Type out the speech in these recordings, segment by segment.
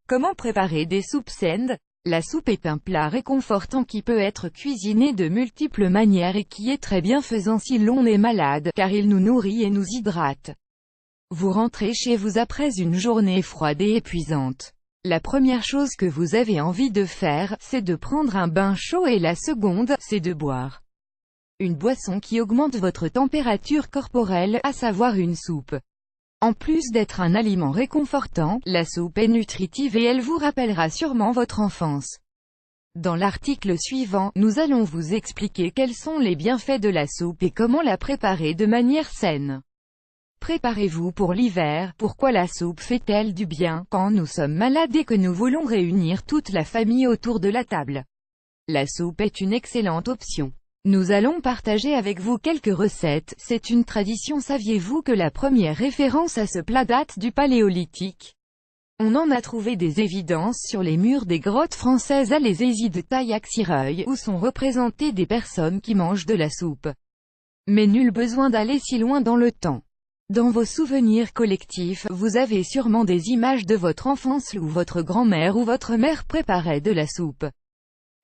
Comment préparer des soupes saines? La soupe est un plat réconfortant qui peut être cuisiné de multiples manières et qui est très bienfaisant si l'on est malade, car il nous nourrit et nous hydrate. Vous rentrez chez vous après une journée froide et épuisante. La première chose que vous avez envie de faire, c'est de prendre un bain chaud et la seconde, c'est de boire une boisson qui augmente votre température corporelle, à savoir une soupe. En plus d'être un aliment réconfortant, la soupe est nutritive et elle vous rappellera sûrement votre enfance. Dans l'article suivant, nous allons vous expliquer quels sont les bienfaits de la soupe et comment la préparer de manière saine. Préparez-vous pour l'hiver. Pourquoi la soupe fait-elle du bien quand nous sommes malades et que nous voulons réunir toute la famille autour de la table? La soupe est une excellente option. Nous allons partager avec vous quelques recettes. C'est une tradition. Saviez-vous que la première référence à ce plat date du Paléolithique? On en a trouvé des évidences sur les murs des grottes françaises à l'Ézésie de Tayac-Sireuil, où sont représentées des personnes qui mangent de la soupe. Mais nul besoin d'aller si loin dans le temps. Dans vos souvenirs collectifs, vous avez sûrement des images de votre enfance où votre grand-mère ou votre mère préparait de la soupe.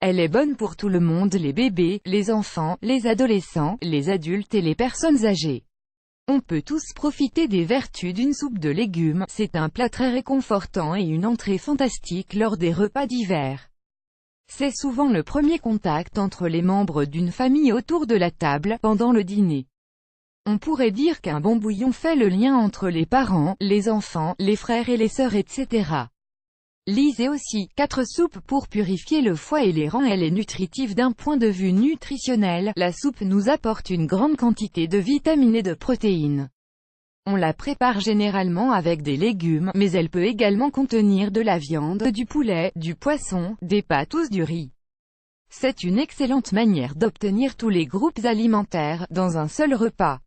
Elle est bonne pour tout le monde, les bébés, les enfants, les adolescents, les adultes et les personnes âgées. On peut tous profiter des vertus d'une soupe de légumes. C'est un plat très réconfortant et une entrée fantastique lors des repas d'hiver. C'est souvent le premier contact entre les membres d'une famille autour de la table, pendant le dîner. On pourrait dire qu'un bon bouillon fait le lien entre les parents, les enfants, les frères et les sœurs, etc. Lisez aussi 4 soupes pour purifier le foie et les reins. Elle est nutritive d'un point de vue nutritionnel. La soupe nous apporte une grande quantité de vitamines et de protéines. On la prépare généralement avec des légumes, mais elle peut également contenir de la viande, du poulet, du poisson, des pâtes ou du riz. C'est une excellente manière d'obtenir tous les groupes alimentaires, dans un seul repas.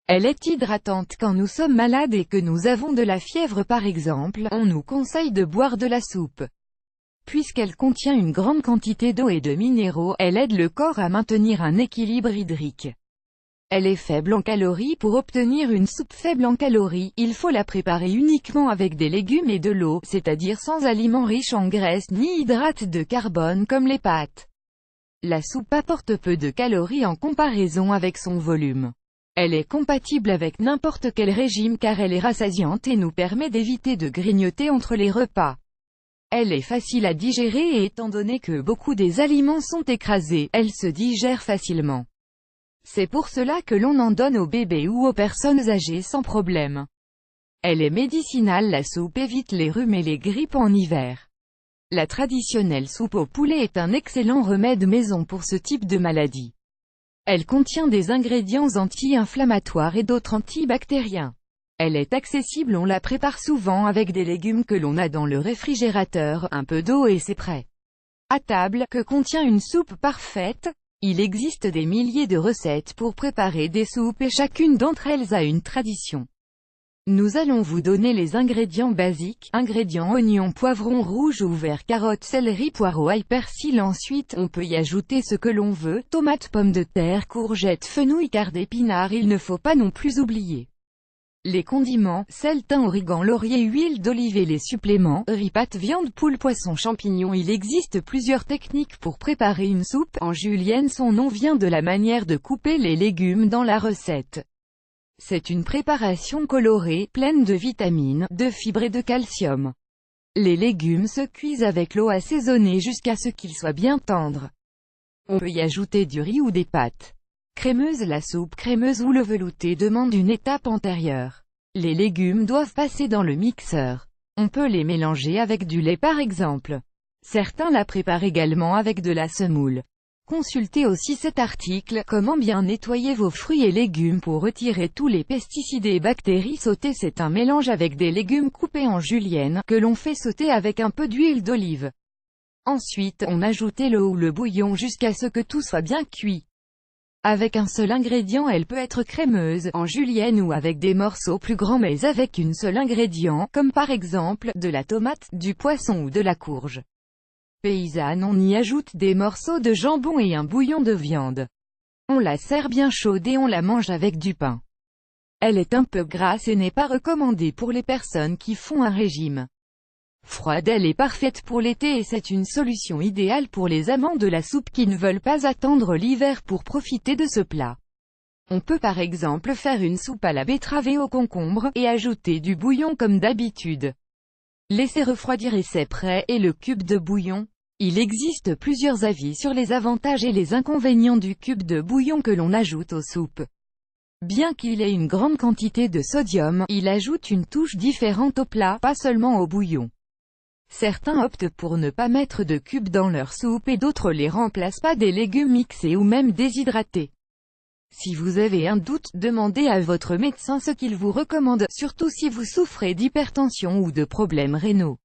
Elle est hydratante quand nous sommes malades et que nous avons de la fièvre par exemple. On nous conseille de boire de la soupe. Puisqu'elle contient une grande quantité d'eau et de minéraux, elle aide le corps à maintenir un équilibre hydrique. Elle est faible en calories. Pour obtenir une soupe faible en calories, il faut la préparer uniquement avec des légumes et de l'eau, c'est-à-dire sans aliments riches en graisse ni hydrates de carbone comme les pâtes. La soupe apporte peu de calories en comparaison avec son volume. Elle est compatible avec n'importe quel régime car elle est rassasiante et nous permet d'éviter de grignoter entre les repas. Elle est facile à digérer et étant donné que beaucoup des aliments sont écrasés, elle se digère facilement. C'est pour cela que l'on en donne aux bébés ou aux personnes âgées sans problème. Elle est médicinale. La soupe évite les rhumes et les grippes en hiver. La traditionnelle soupe au poulet est un excellent remède maison pour ce type de maladie. Elle contient des ingrédients anti-inflammatoires et d'autres antibactériens. Elle est accessible. On la prépare souvent avec des légumes que l'on a dans le réfrigérateur, un peu d'eau et c'est prêt. À table, que contient une soupe parfaite? Il existe des milliers de recettes pour préparer des soupes et chacune d'entre elles a une tradition. Nous allons vous donner les ingrédients basiques. Ingrédients: oignons, poivrons rouges ou verts, carottes, céleri, poireaux, ail, persil. Ensuite, on peut y ajouter ce que l'on veut, tomates, pommes de terre, courgettes, fenouil, quart d'épinards. Il ne faut pas non plus oublier les condiments: sel, thym, origan, laurier, huile d'olive et les suppléments, riz, pâtes, viande, poule, poisson, champignons. Il existe plusieurs techniques pour préparer une soupe en julienne. Son nom vient de la manière de couper les légumes dans la recette. C'est une préparation colorée, pleine de vitamines, de fibres et de calcium. Les légumes se cuisent avec l'eau assaisonnée jusqu'à ce qu'ils soient bien tendres. On peut y ajouter du riz ou des pâtes crémeuses. La soupe crémeuse ou le velouté demande une étape antérieure. Les légumes doivent passer dans le mixeur. On peut les mélanger avec du lait par exemple. Certains la préparent également avec de la semoule. Consultez aussi cet article, comment bien nettoyer vos fruits et légumes pour retirer tous les pesticides et bactéries. Sauter: c'est un mélange avec des légumes coupés en julienne, que l'on fait sauter avec un peu d'huile d'olive. Ensuite, on ajoute l'eau ou le bouillon jusqu'à ce que tout soit bien cuit. Avec un seul ingrédient, elle peut être crémeuse, en julienne ou avec des morceaux plus grands, mais avec un seul ingrédient, comme par exemple, de la tomate, du poisson ou de la courge paysanne. On y ajoute des morceaux de jambon et un bouillon de viande. On la sert bien chaude et on la mange avec du pain. Elle est un peu grasse et n'est pas recommandée pour les personnes qui font un régime. Froide, elle est parfaite pour l'été et c'est une solution idéale pour les amants de la soupe qui ne veulent pas attendre l'hiver pour profiter de ce plat. On peut par exemple faire une soupe à la betterave et au concombre, et ajouter du bouillon comme d'habitude. Laissez refroidir et c'est prêt, et le cube de bouillon. Il existe plusieurs avis sur les avantages et les inconvénients du cube de bouillon que l'on ajoute aux soupes. Bien qu'il ait une grande quantité de sodium, il ajoute une touche différente au plat, pas seulement au bouillon. Certains optent pour ne pas mettre de cubes dans leur soupe et d'autres les remplacent par des légumes mixés ou même déshydratés. Si vous avez un doute, demandez à votre médecin ce qu'il vous recommande, surtout si vous souffrez d'hypertension ou de problèmes rénaux.